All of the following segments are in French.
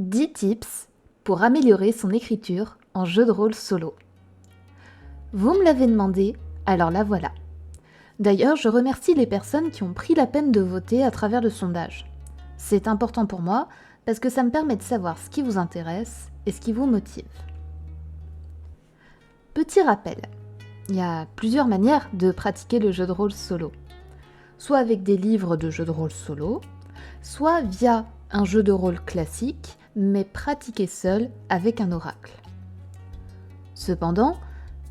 10 tips pour améliorer son écriture en jeu de rôle solo. Vous me l'avez demandé, alors la voilà. D'ailleurs, je remercie les personnes qui ont pris la peine de voter à travers le sondage. C'est important pour moi parce que ça me permet de savoir ce qui vous intéresse et ce qui vous motive. Petit rappel, il y a plusieurs manières de pratiquer le jeu de rôle solo. Soit avec des livres de jeu de rôle solo, soit via un jeu de rôle classique, mais pratiqué seul avec un oracle. Cependant,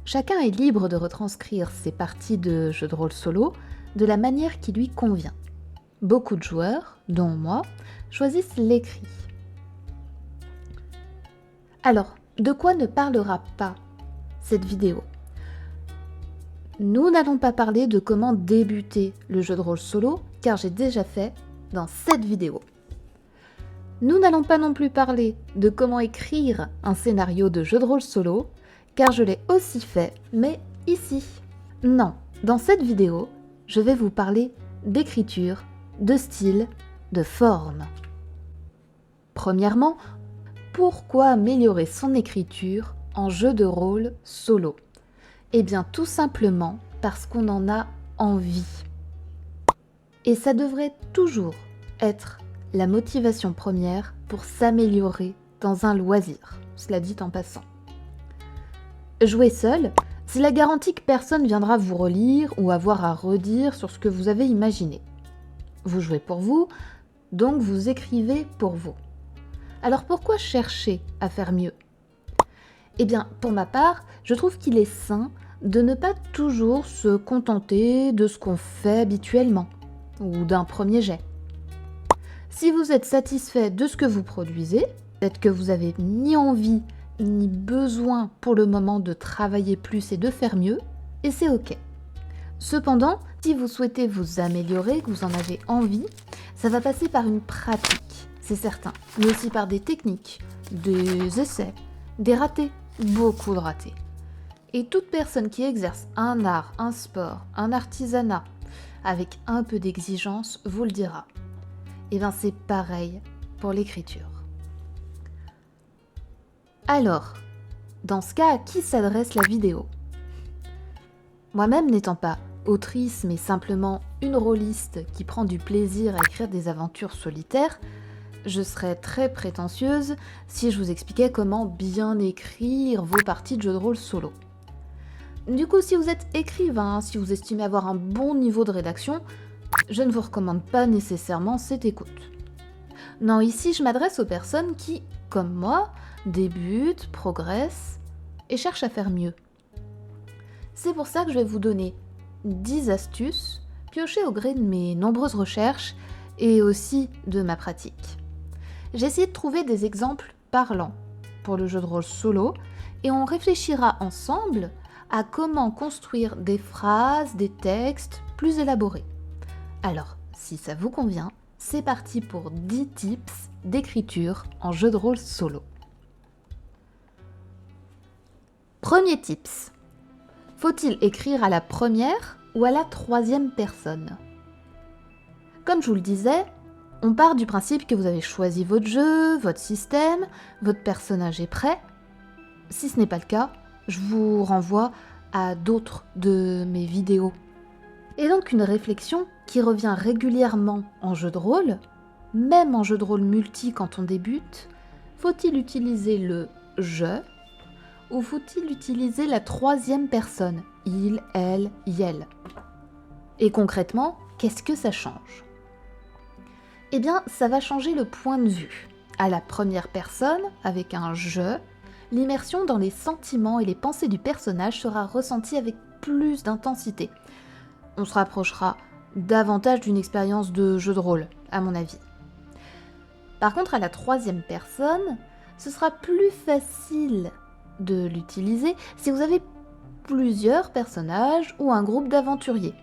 chacun est libre de retranscrire ses parties de jeu de rôle solo de la manière qui lui convient. Beaucoup de joueurs, dont moi, choisissent l'écrit. Alors, de quoi ne parlera pas cette vidéo ? Nous n'allons pas parler de comment débuter le jeu de rôle solo, car j'ai déjà fait dans cette vidéo. Nous n'allons pas non plus parler de comment écrire un scénario de jeu de rôle solo, car je l'ai aussi fait, mais ici. Non, dans cette vidéo, je vais vous parler d'écriture, de style, de forme. Premièrement, pourquoi améliorer son écriture en jeu de rôle solo ? Eh bien, tout simplement parce qu'on en a envie. Et ça devrait toujours être la motivation première pour s'améliorer dans un loisir, cela dit en passant. Jouer seul, c'est la garantie que personne viendra vous relire ou avoir à redire sur ce que vous avez imaginé. Vous jouez pour vous, donc vous écrivez pour vous. Alors pourquoi chercher à faire mieux ? Eh bien, pour ma part, je trouve qu'il est sain de ne pas toujours se contenter de ce qu'on fait habituellement, ou d'un premier jet. Si vous êtes satisfait de ce que vous produisez, peut-être que vous n'avez ni envie ni besoin pour le moment de travailler plus et de faire mieux, et c'est ok. Cependant, si vous souhaitez vous améliorer, que vous en avez envie, ça va passer par une pratique, c'est certain, mais aussi par des techniques, des essais, des ratés, beaucoup de ratés. Et toute personne qui exerce un art, un sport, un artisanat, avec un peu d'exigence, vous le dira. Et bien c'est pareil pour l'écriture. Alors, dans ce cas, à qui s'adresse la vidéo ? Moi-même n'étant pas autrice, mais simplement une rôliste qui prend du plaisir à écrire des aventures solitaires, je serais très prétentieuse si je vous expliquais comment bien écrire vos parties de jeu de rôle solo. Du coup, si vous êtes écrivain, si vous estimez avoir un bon niveau de rédaction, je ne vous recommande pas nécessairement cette écoute. Non, ici, je m'adresse aux personnes qui, comme moi, débutent, progressent et cherchent à faire mieux. C'est pour ça que je vais vous donner 10 astuces piochées au gré de mes nombreuses recherches et aussi de ma pratique. J'ai essayé de trouver des exemples parlants pour le jeu de rôle solo et on réfléchira ensemble à comment construire des phrases, des textes plus élaborés. Alors, si ça vous convient, c'est parti pour 10 tips d'écriture en jeu de rôle solo. Premier tips. Faut-il écrire à la première ou à la troisième personne ? Comme je vous le disais, on part du principe que vous avez choisi votre jeu, votre système, votre personnage est prêt. Si ce n'est pas le cas, je vous renvoie à d'autres de mes vidéos. Et donc une réflexion qui revient régulièrement en jeu de rôle, même en jeu de rôle multi quand on débute, faut-il utiliser le « je » ou faut-il utiliser la troisième personne, il, elle, yel ? Et concrètement, qu'est-ce que ça change ? Eh bien, ça va changer le point de vue. À la première personne, avec un « je », l'immersion dans les sentiments et les pensées du personnage sera ressentie avec plus d'intensité. On se rapprochera davantage d'une expérience de jeu de rôle, à mon avis. Par contre, à la troisième personne, ce sera plus facile de l'utiliser si vous avez plusieurs personnages ou un groupe d'aventuriers.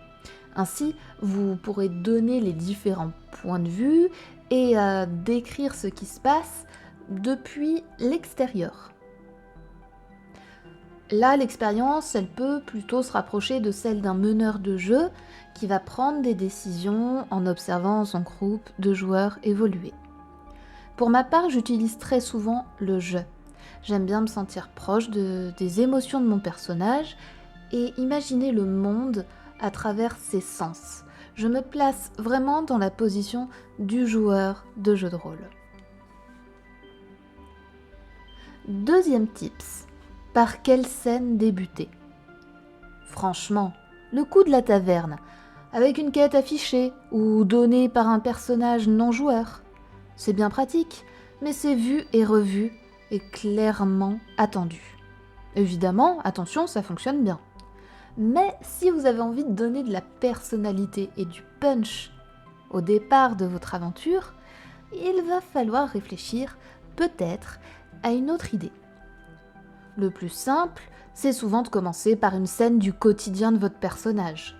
Ainsi, vous pourrez donner les différents points de vue et décrire ce qui se passe depuis l'extérieur. Là, l'expérience, elle peut plutôt se rapprocher de celle d'un meneur de jeu qui va prendre des décisions en observant son groupe de joueurs évoluer. Pour ma part, j'utilise très souvent le « je ». J'aime bien me sentir proche des émotions de mon personnage et imaginer le monde à travers ses sens. Je me place vraiment dans la position du joueur de jeu de rôle. Deuxième tips, par quelle scène débuter ? Franchement, le coup de la taverne, avec une quête affichée ou donnée par un personnage non-joueur. C'est bien pratique, mais c'est vu et revu et clairement attendu. Évidemment, attention, ça fonctionne bien. Mais si vous avez envie de donner de la personnalité et du punch au départ de votre aventure, il va falloir réfléchir peut-être à une autre idée. Le plus simple, c'est souvent de commencer par une scène du quotidien de votre personnage.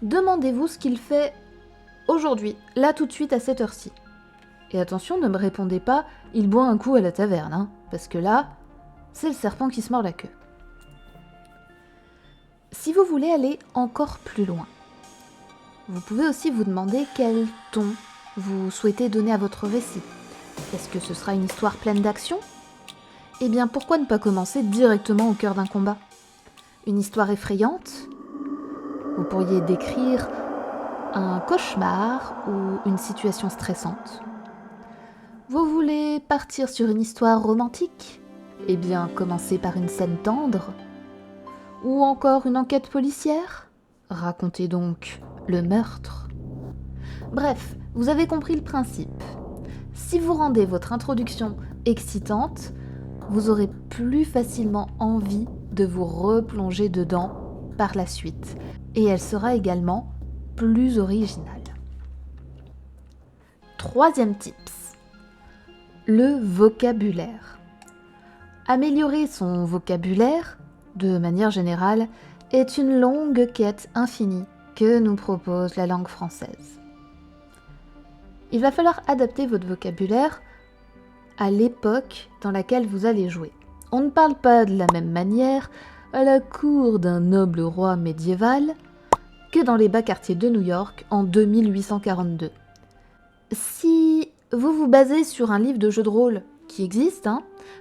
Demandez-vous ce qu'il fait aujourd'hui, là tout de suite à cette heure-ci. Et attention, ne me répondez pas « il boit un coup à la taverne hein, », parce que là, c'est le serpent qui se mord la queue. Si vous voulez aller encore plus loin, vous pouvez aussi vous demander quel ton vous souhaitez donner à votre récit. Est-ce que ce sera une histoire pleine d'action ? Eh bien, pourquoi ne pas commencer directement au cœur d'un combat ? Une histoire effrayante ? Vous pourriez décrire un cauchemar ou une situation stressante. Vous voulez partir sur une histoire romantique ? Eh bien, commencez par une scène tendre. Ou encore une enquête policière ? Racontez donc le meurtre. Bref, vous avez compris le principe. Si vous rendez votre introduction excitante, vous aurez plus facilement envie de vous replonger dedans par la suite. Et elle sera également plus originale. Troisième tips, le vocabulaire. Améliorer son vocabulaire, de manière générale, est une longue quête infinie que nous propose la langue française. Il va falloir adapter votre vocabulaire à l'époque dans laquelle vous allez jouer. On ne parle pas de la même manière à la cour d'un noble roi médiéval que dans les bas quartiers de New York en 2842. Si vous vous basez sur un livre de jeu de rôle qui existe,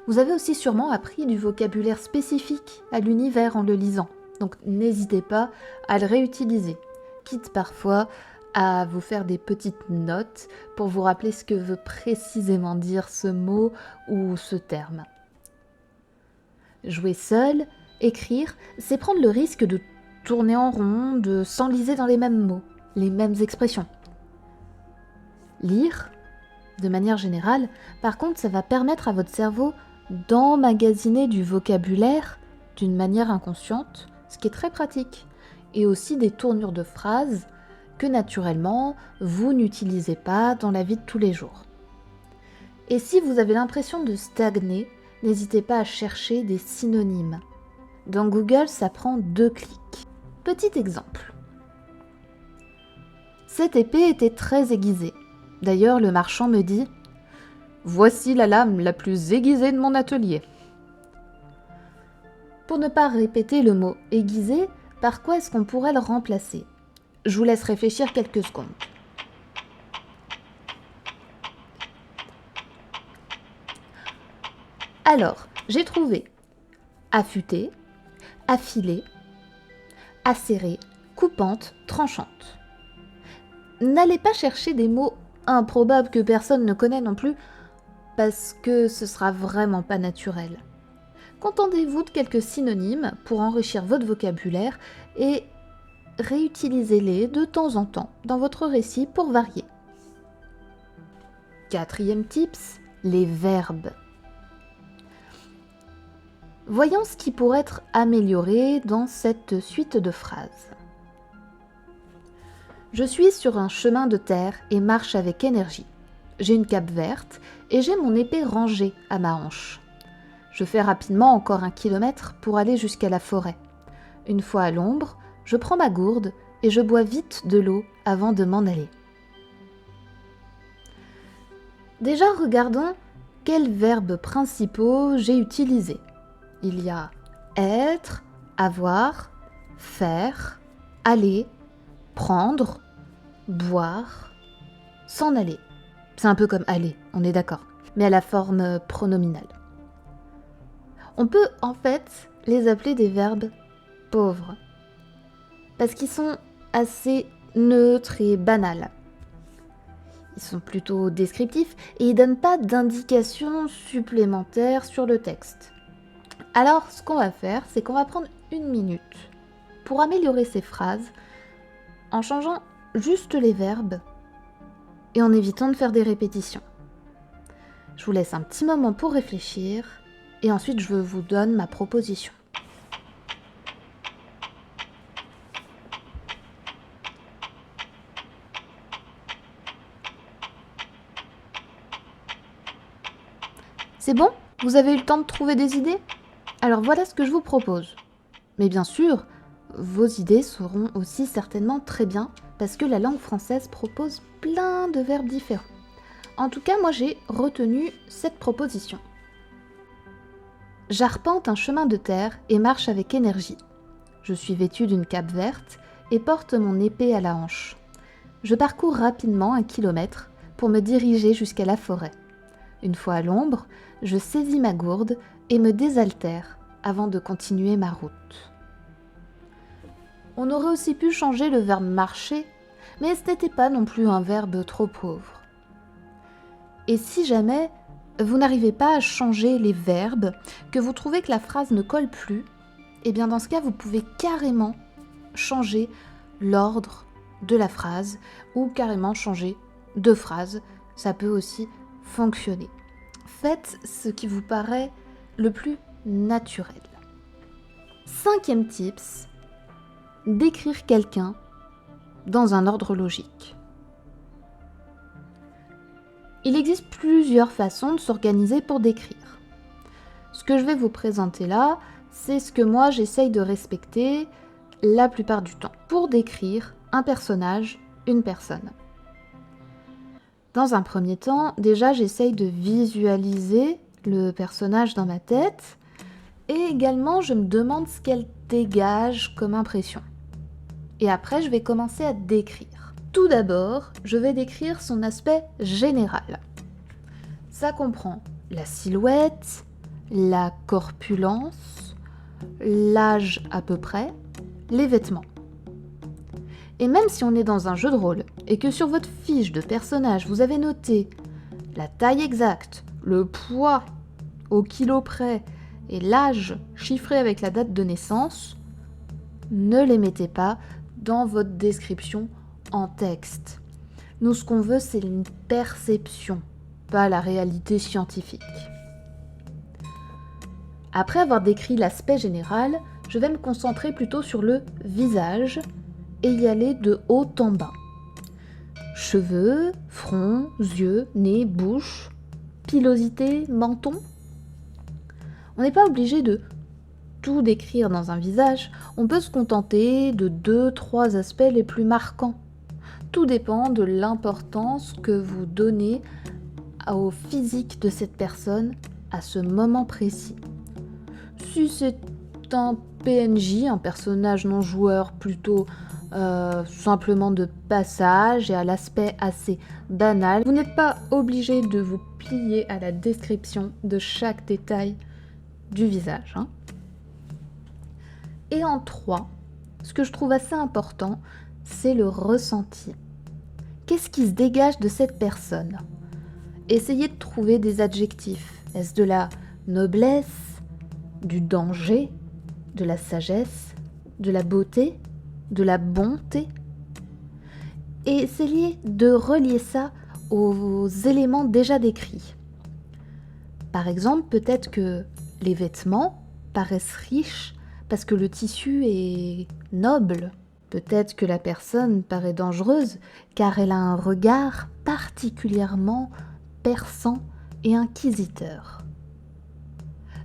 vous avez aussi sûrement appris du vocabulaire spécifique à l'univers en le lisant. Donc n'hésitez pas à le réutiliser, quitte parfois à vous faire des petites notes pour vous rappeler ce que veut précisément dire ce mot ou ce terme. Jouer seul, écrire, c'est prendre le risque de tourner en rond, de s'enliser dans les mêmes mots, les mêmes expressions. Lire, de manière générale, par contre, ça va permettre à votre cerveau d'emmagasiner du vocabulaire d'une manière inconsciente, ce qui est très pratique, et aussi des tournures de phrases que naturellement, vous n'utilisez pas dans la vie de tous les jours. Et si vous avez l'impression de stagner, n'hésitez pas à chercher des synonymes. Dans Google, ça prend 2 clics. Petit exemple. Cette épée était très aiguisée. D'ailleurs, le marchand me dit « Voici la lame la plus aiguisée de mon atelier ». Pour ne pas répéter le mot « aiguisé », par quoi est-ce qu'on pourrait le remplacer ? Je vous laisse réfléchir quelques secondes. Alors, j'ai trouvé affûtée, affilée, acérée, coupante, tranchante. N'allez pas chercher des mots improbables que personne ne connaît non plus, parce que ce sera vraiment pas naturel. Contentez-vous de quelques synonymes pour enrichir votre vocabulaire et réutilisez-les de temps en temps dans votre récit pour varier. Quatrième tips, les verbes. Voyons ce qui pourrait être amélioré dans cette suite de phrases. Je suis sur un chemin de terre et marche avec énergie. J'ai une cape verte et j'ai mon épée rangée à ma hanche. Je fais rapidement encore 1 kilomètre pour aller jusqu'à la forêt. Une fois à l'ombre, je prends ma gourde et je bois vite de l'eau avant de m'en aller. Déjà, regardons quels verbes principaux j'ai utilisés. Il y a être, avoir, faire, aller, prendre, boire, s'en aller. C'est un peu comme aller, on est d'accord, mais à la forme pronominale. On peut en fait les appeler des verbes pauvres, parce qu'ils sont assez neutres et banals. Ils sont plutôt descriptifs et ils donnent pas d'indications supplémentaires sur le texte. Alors, ce qu'on va faire, c'est qu'on va prendre 1 minute pour améliorer ces phrases en changeant juste les verbes et en évitant de faire des répétitions. Je vous laisse un petit moment pour réfléchir et ensuite je vous donne ma proposition. C'est bon? Vous avez eu le temps de trouver des idées? Alors voilà ce que je vous propose. Mais bien sûr, vos idées seront aussi certainement très bien parce que la langue française propose plein de verbes différents. En tout cas, moi j'ai retenu cette proposition. J'arpente un chemin de terre et marche avec énergie. Je suis vêtue d'une cape verte et porte mon épée à la hanche. Je parcours rapidement 1 kilomètre pour me diriger jusqu'à la forêt. Une fois à l'ombre, je saisis ma gourde et me désaltère avant de continuer ma route. On aurait aussi pu changer le verbe marcher, mais ce n'était pas non plus un verbe trop pauvre. Et si jamais vous n'arrivez pas à changer les verbes, que vous trouvez que la phrase ne colle plus, eh bien dans ce cas, vous pouvez carrément changer l'ordre de la phrase ou carrément changer de phrase. Ça peut aussi fonctionner. Faites ce qui vous paraît le plus naturel. 5e tips, décrire quelqu'un dans un ordre logique. Il existe plusieurs façons de s'organiser pour décrire. Ce que je vais vous présenter là, c'est ce que moi j'essaye de respecter la plupart du temps pour décrire un personnage, une personne. Dans un premier temps, déjà j'essaye de visualiser le personnage dans ma tête et également je me demande ce qu'elle dégage comme impression. Et après je vais commencer à décrire. Tout d'abord, je vais décrire son aspect général. Ça comprend la silhouette, la corpulence, l'âge à peu près, les vêtements. Et même si on est dans un jeu de rôle et que sur votre fiche de personnage vous avez noté la taille exacte, le poids au kilo près et l'âge chiffré avec la date de naissance, ne les mettez pas dans votre description en texte. Nous, ce qu'on veut, c'est une perception, pas la réalité scientifique. Après avoir décrit l'aspect général, je vais me concentrer plutôt sur le visage et y aller de haut en bas. Cheveux, front, yeux, nez, bouche, pilosité, menton. On n'est pas obligé de tout décrire dans un visage, on peut se contenter de 2-3 aspects les plus marquants. Tout dépend de l'importance que vous donnez au physique de cette personne à ce moment précis. Si c'est un PNJ, un personnage non joueur plutôt simplement de passage et à l'aspect assez banal, vous n'êtes pas obligé de vous plier à la description de chaque détail du visage. Et en 3, ce que je trouve assez important, c'est le ressenti. Qu'est-ce qui se dégage de cette personne? Essayez de trouver des adjectifs. Est-ce de la noblesse, du danger, de la sagesse, de la beauté, de la bonté? Et essayez de relier ça aux éléments déjà décrits. Par exemple, peut-être que les vêtements paraissent riches parce que le tissu est noble. Peut-être que la personne paraît dangereuse car elle a un regard particulièrement perçant et inquisiteur.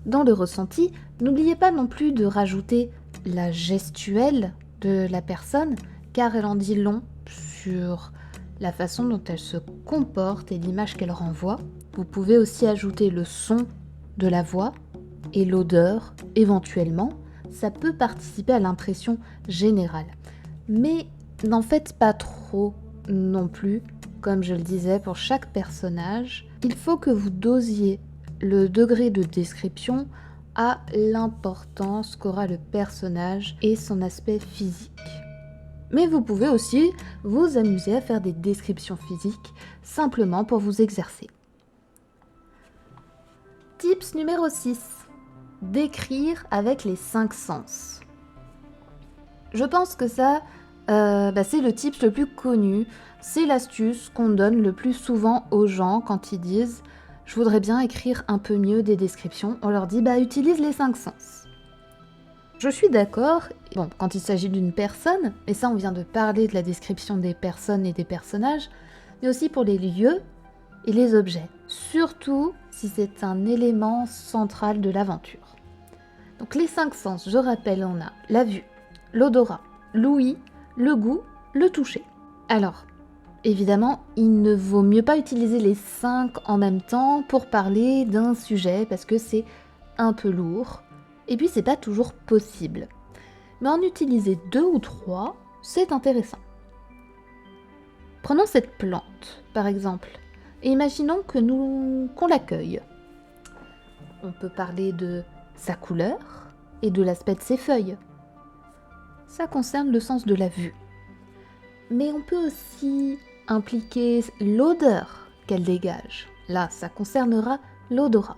Dans le ressenti, n'oubliez pas non plus de rajouter la gestuelle de la personne car elle en dit long sur la façon dont elle se comporte et l'image qu'elle renvoie. Vous pouvez aussi ajouter le son de la voix et l'odeur éventuellement. Ça peut participer à l'impression générale. Mais n'en faites pas trop non plus comme je le disais pour chaque personnage, il faut que vous dosiez le degré de description à l'importance qu'aura le personnage et son aspect physique. Mais vous pouvez aussi vous amuser à faire des descriptions physiques simplement pour vous exercer. Tips numéro 6. Décrire avec les 5 sens. Je pense que ça, c'est le tips le plus connu. C'est l'astuce qu'on donne le plus souvent aux gens quand ils disent « je voudrais bien écrire un peu mieux des descriptions ». On leur dit « utilise les 5 sens ». Je suis d'accord, bon, quand il s'agit d'une personne, et ça on vient de parler de la description des personnes et des personnages, mais aussi pour les lieux et les objets, surtout si c'est un élément central de l'aventure. Donc les 5 sens, je rappelle, on a la vue, l'odorat, l'ouïe, le goût, le toucher. Alors, évidemment, il ne vaut mieux pas utiliser les 5 en même temps pour parler d'un sujet parce que c'est un peu lourd. Et puis c'est pas toujours possible. Mais en utiliser 2 ou 3, c'est intéressant. Prenons cette plante, par exemple, et imaginons qu'on l'accueille. On peut parler de sa couleur et de l'aspect de ses feuilles. Ça concerne le sens de la vue. Mais on peut aussi impliquer l'odeur qu'elle dégage. Là, ça concernera l'odorat.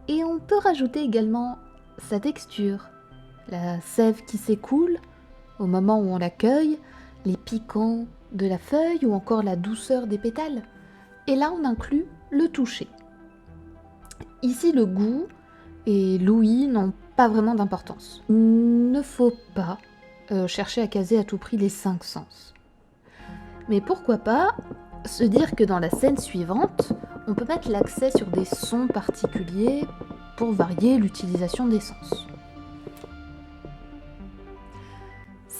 Et on peut rajouter également sa texture, la sève qui s'écoule au moment où on l'accueille, les piquants de la feuille ou encore la douceur des pétales. Et là, on inclut le toucher. Ici, le goût et l'ouïe n'ont pas vraiment d'importance. Il ne faut pas chercher à caser à tout prix les 5 sens. Mais pourquoi pas se dire que dans la scène suivante, on peut mettre l'accent sur des sons particuliers pour varier l'utilisation des sens.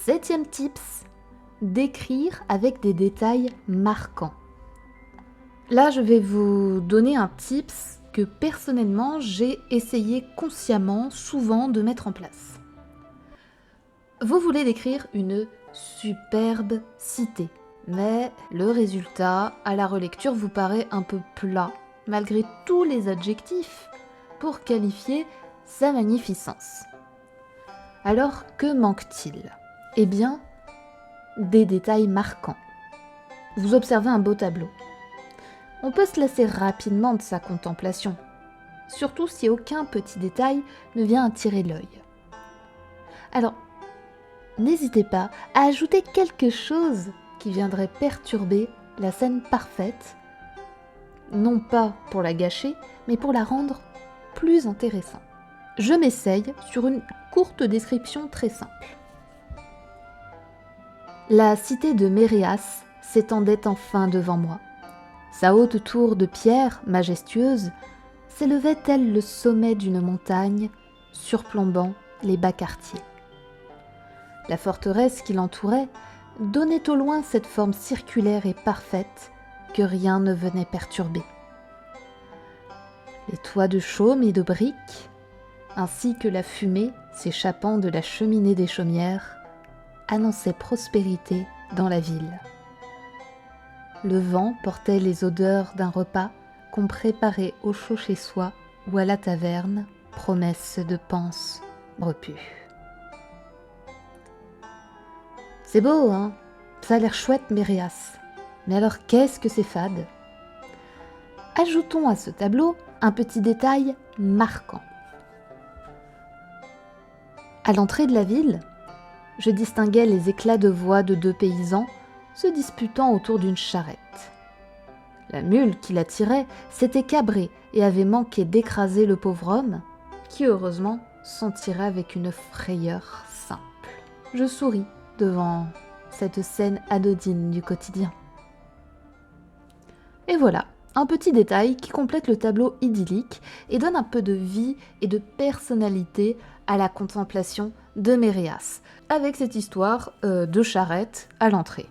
7e tips, décrire avec des détails marquants. Là, je vais vous donner un tips que personnellement, j'ai essayé consciemment, souvent, de mettre en place. Vous voulez décrire une superbe cité, mais le résultat, à la relecture, vous paraît un peu plat, malgré tous les adjectifs pour qualifier sa magnificence. Alors, que manque-t-il ? Eh bien, des détails marquants. Vous observez un beau tableau. On peut se lasser rapidement de sa contemplation, surtout si aucun petit détail ne vient attirer l'œil. Alors, n'hésitez pas à ajouter quelque chose qui viendrait perturber la scène parfaite, non pas pour la gâcher, mais pour la rendre plus intéressante. Je m'essaye sur une courte description très simple. La cité de Méréas s'étendait enfin devant moi. Sa haute tour de pierre, majestueuse, s'élevait tel le sommet d'une montagne, surplombant les bas quartiers. La forteresse qui l'entourait donnait au loin cette forme circulaire et parfaite que rien ne venait perturber. Les toits de chaume et de briques, ainsi que la fumée s'échappant de la cheminée des chaumières, annonçaient prospérité dans la ville. Le vent portait les odeurs d'un repas qu'on préparait au chaud chez soi ou à la taverne, promesse de panse repue. C'est beau, hein ? Ça a l'air chouette, Méréas. Mais alors qu'est-ce que c'est fade ? Ajoutons à ce tableau un petit détail marquant. À l'entrée de la ville, je distinguais les éclats de voix de 2 paysans se disputant autour d'une charrette. La mule qui la tirait s'était cabrée et avait manqué d'écraser le pauvre homme, qui heureusement s'en tirait avec une frayeur simple. Je souris devant cette scène anodine du quotidien. Et voilà, un petit détail qui complète le tableau idyllique et donne un peu de vie et de personnalité à la contemplation de Méréas, avec cette histoire de charrette à l'entrée.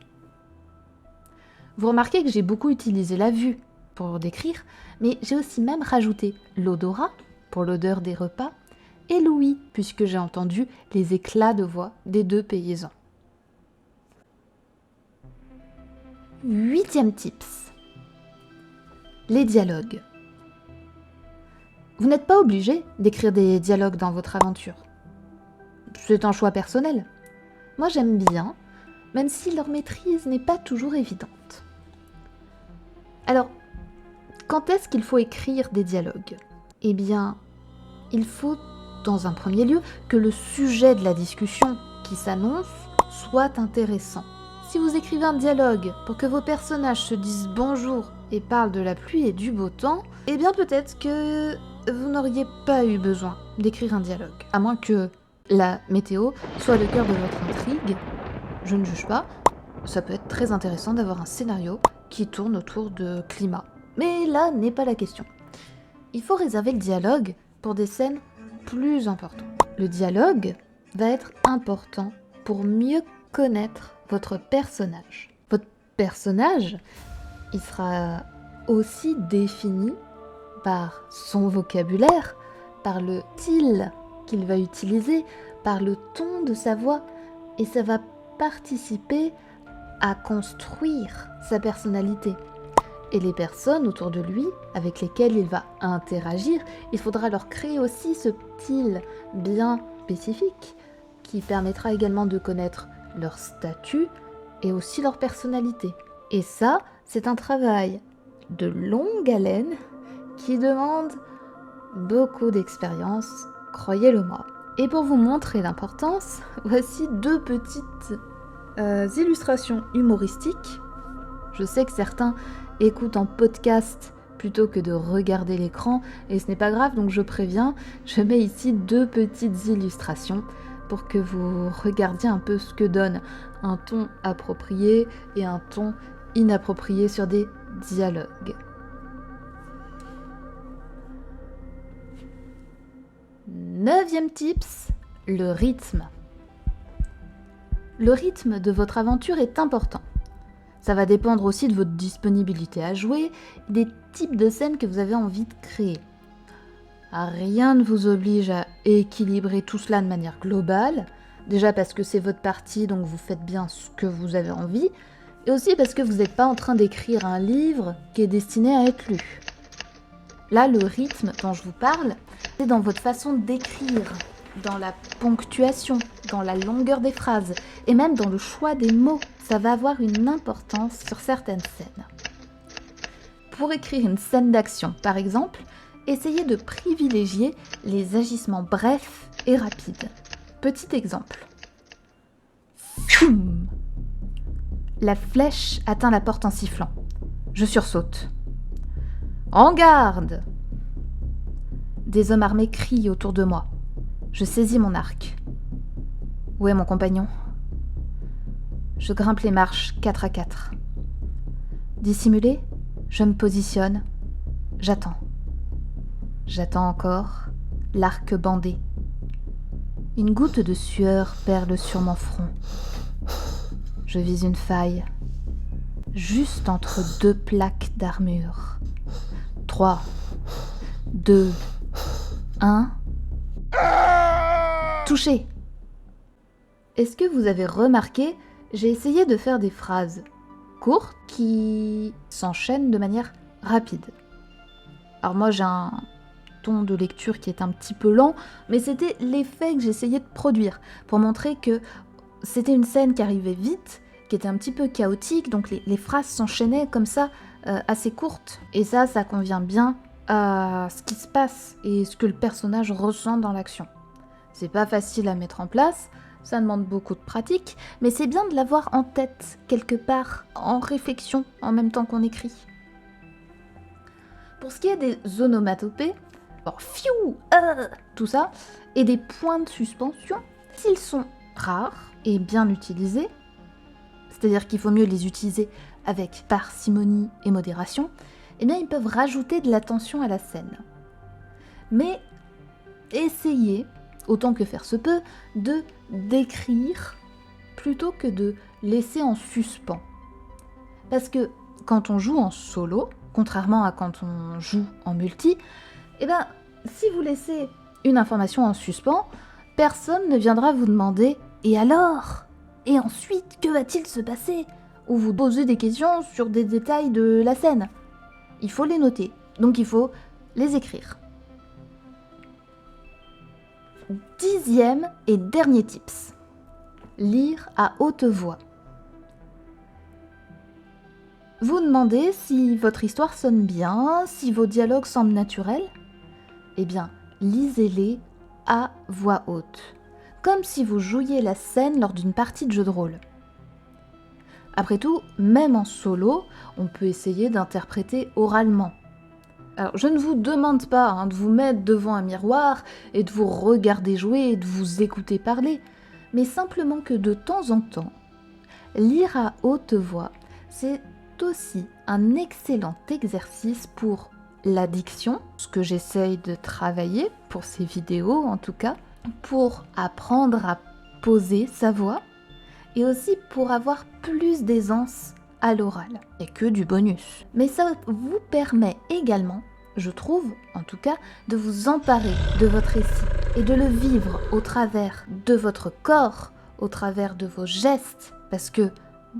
Vous remarquez que j'ai beaucoup utilisé la vue pour décrire, mais j'ai aussi même rajouté l'odorat pour l'odeur des repas et l'ouïe, puisque j'ai entendu les éclats de voix des 2 paysans. 8e 8e tips. Les dialogues. Vous n'êtes pas obligé d'écrire des dialogues dans votre aventure. C'est un choix personnel. Moi j'aime bien, même si leur maîtrise n'est pas toujours évidente. Alors, quand est-ce qu'il faut écrire des dialogues ? Eh bien, il faut, dans un premier lieu, que le sujet de la discussion qui s'annonce soit intéressant. Si vous écrivez un dialogue pour que vos personnages se disent bonjour et parlent de la pluie et du beau temps, eh bien peut-être que vous n'auriez pas eu besoin d'écrire un dialogue. À moins que la météo soit le cœur de votre intrigue, je ne juge pas. Ça peut être très intéressant d'avoir un scénario qui tourne autour de climat. Mais là n'est pas la question. Il faut réserver le dialogue pour des scènes plus importantes. Le dialogue va être important pour mieux connaître votre personnage. Votre personnage, il sera aussi défini par son vocabulaire, par le style qu'il va utiliser, par le ton de sa voix, et ça va participer à construire sa personnalité. Et les personnes autour de lui, avec lesquelles il va interagir, il faudra leur créer aussi ce style bien spécifique qui permettra également de connaître leur statut et aussi leur personnalité. Et ça, c'est un travail de longue haleine qui demande beaucoup d'expérience, croyez-le moi. Et pour vous montrer l'importance, voici 2 petites illustrations humoristiques. Je sais que certains écoutent en podcast plutôt que de regarder l'écran, et ce n'est pas grave, donc je préviens, je mets ici 2 petites illustrations pour que vous regardiez un peu ce que donne un ton approprié et un ton inapproprié sur des dialogues. 9e tips, le rythme. Le rythme de votre aventure est important. Ça va dépendre aussi de votre disponibilité à jouer, des types de scènes que vous avez envie de créer. Rien ne vous oblige à équilibrer tout cela de manière globale, déjà parce que c'est votre partie, donc vous faites bien ce que vous avez envie, et aussi parce que vous n'êtes pas en train d'écrire un livre qui est destiné à être lu. Là, le rythme dont je vous parle, c'est dans votre façon d'écrire, dans la ponctuation, dans la longueur des phrases, et même dans le choix des mots. Ça va avoir une importance sur certaines scènes. Pour écrire une scène d'action, par exemple, essayez de privilégier les agissements brefs et rapides. Petit exemple. Fioum ! La flèche atteint la porte en sifflant. Je sursaute. En garde ! Des hommes armés crient autour de moi. Je saisis mon arc. Où est mon compagnon ? Je grimpe les marches 4 à 4. Dissimulé, je me positionne. J'attends. J'attends encore, l'arc bandé. Une goutte de sueur perle sur mon front. Je vise une faille, juste entre 2 plaques d'armure. 3, 2, 1. Touché. Est-ce que vous avez remarqué, j'ai essayé de faire des phrases courtes qui s'enchaînent de manière rapide. Alors moi j'ai un ton de lecture qui est un petit peu lent, mais c'était l'effet que j'essayais de produire pour montrer que c'était une scène qui arrivait vite, qui était un petit peu chaotique, donc les phrases s'enchaînaient comme ça, assez courtes. Et ça convient bien à ce qui se passe et ce que le personnage ressent dans l'action. C'est pas facile à mettre en place, ça demande beaucoup de pratique, mais c'est bien de l'avoir en tête, quelque part, en réflexion, en même temps qu'on écrit. Pour ce qui est des onomatopées, alors fiou, tout ça, et des points de suspension, s'ils sont rares et bien utilisés, c'est-à-dire qu'il faut mieux les utiliser avec parcimonie et modération, eh bien ils peuvent rajouter de la tension à la scène. Mais essayez, autant que faire se peut, de décrire plutôt que de laisser en suspens. Parce que quand on joue en solo, contrairement à quand on joue en multi, eh bien, si vous laissez une information en suspens, personne ne viendra vous demander « Et alors ? Et ensuite, que va-t-il se passer ? ou vous posez des questions sur des détails de la scène. Il faut les noter, donc il faut les écrire. 10e et dernier tips. Lire à haute voix. Vous demandez si votre histoire sonne bien, si vos dialogues semblent naturels. Eh bien, lisez-les à voix haute, comme si vous jouiez la scène lors d'une partie de jeu de rôle. Après tout, même en solo, on peut essayer d'interpréter oralement. Alors, je ne vous demande pas de vous mettre devant un miroir et de vous regarder jouer et de vous écouter parler, mais simplement que de temps en temps, lire à haute voix, c'est aussi un excellent exercice pour la diction, ce que j'essaye de travailler pour ces vidéos en tout cas, pour apprendre à poser sa voix et aussi pour avoir plus d'aisance à l'oral et que du bonus. Mais ça vous permet également, je trouve en tout cas, de vous emparer de votre récit et de le vivre au travers de votre corps, au travers de vos gestes, parce que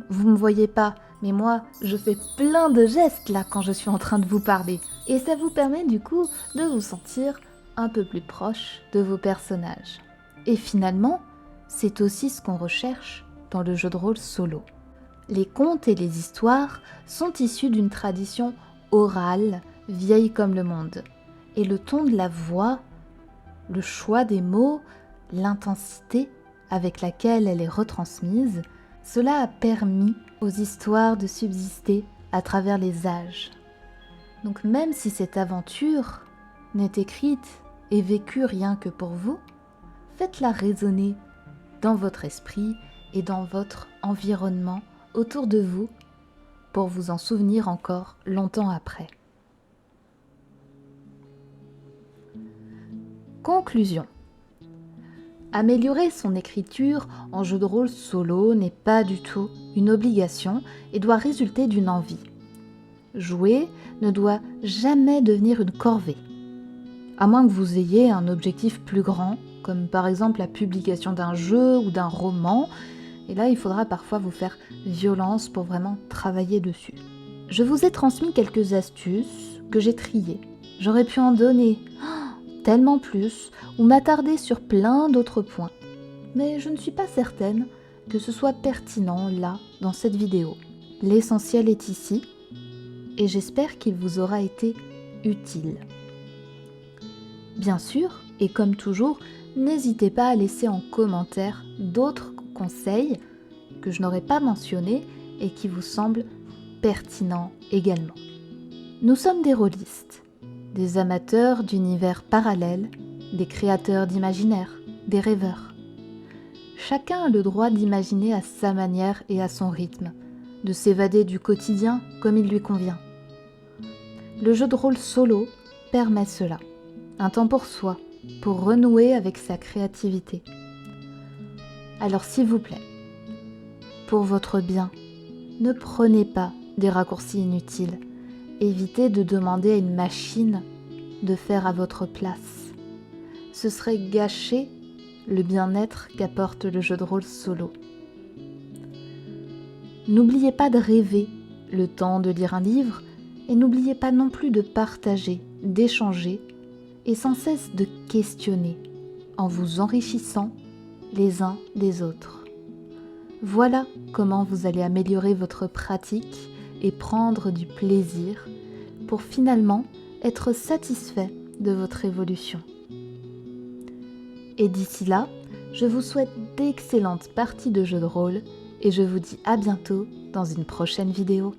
vous ne me voyez pas, mais moi, je fais plein de gestes là quand je suis en train de vous parler. Et ça vous permet du coup de vous sentir un peu plus proche de vos personnages. Et finalement, c'est aussi ce qu'on recherche dans le jeu de rôle solo. Les contes et les histoires sont issus d'une tradition orale, vieille comme le monde. Et le ton de la voix, le choix des mots, l'intensité avec laquelle elle est retransmise, cela a permis aux histoires de subsister à travers les âges. Donc même si cette aventure n'est écrite et vécue rien que pour vous, faites-la résonner dans votre esprit et dans votre environnement autour de vous pour vous en souvenir encore longtemps après. Conclusion. Améliorer son écriture en jeu de rôle solo n'est pas du tout une obligation et doit résulter d'une envie. Jouer ne doit jamais devenir une corvée, à moins que vous ayez un objectif plus grand, comme par exemple la publication d'un jeu ou d'un roman, et là il faudra parfois vous faire violence pour vraiment travailler dessus. Je vous ai transmis quelques astuces que j'ai triées. J'aurais pu en donner tellement plus, ou m'attarder sur plein d'autres points. Mais je ne suis pas certaine que ce soit pertinent là, dans cette vidéo. L'essentiel est ici, et j'espère qu'il vous aura été utile. Bien sûr, et comme toujours, n'hésitez pas à laisser en commentaire d'autres conseils que je n'aurais pas mentionnés et qui vous semblent pertinents également. Nous sommes des rôlistes. Des amateurs d'univers parallèles, des créateurs d'imaginaire, des rêveurs. Chacun a le droit d'imaginer à sa manière et à son rythme, de s'évader du quotidien comme il lui convient. Le jeu de rôle solo permet cela, un temps pour soi, pour renouer avec sa créativité. Alors s'il vous plaît, pour votre bien, ne prenez pas des raccourcis inutiles. Évitez de demander à une machine de faire à votre place. Ce serait gâcher le bien-être qu'apporte le jeu de rôle solo. N'oubliez pas de rêver le temps de lire un livre et n'oubliez pas non plus de partager, d'échanger et sans cesse de questionner en vous enrichissant les uns des autres. Voilà comment vous allez améliorer votre pratique et prendre du plaisir pour finalement être satisfait de votre évolution. Et d'ici là, je vous souhaite d'excellentes parties de jeux de rôle et je vous dis à bientôt dans une prochaine vidéo.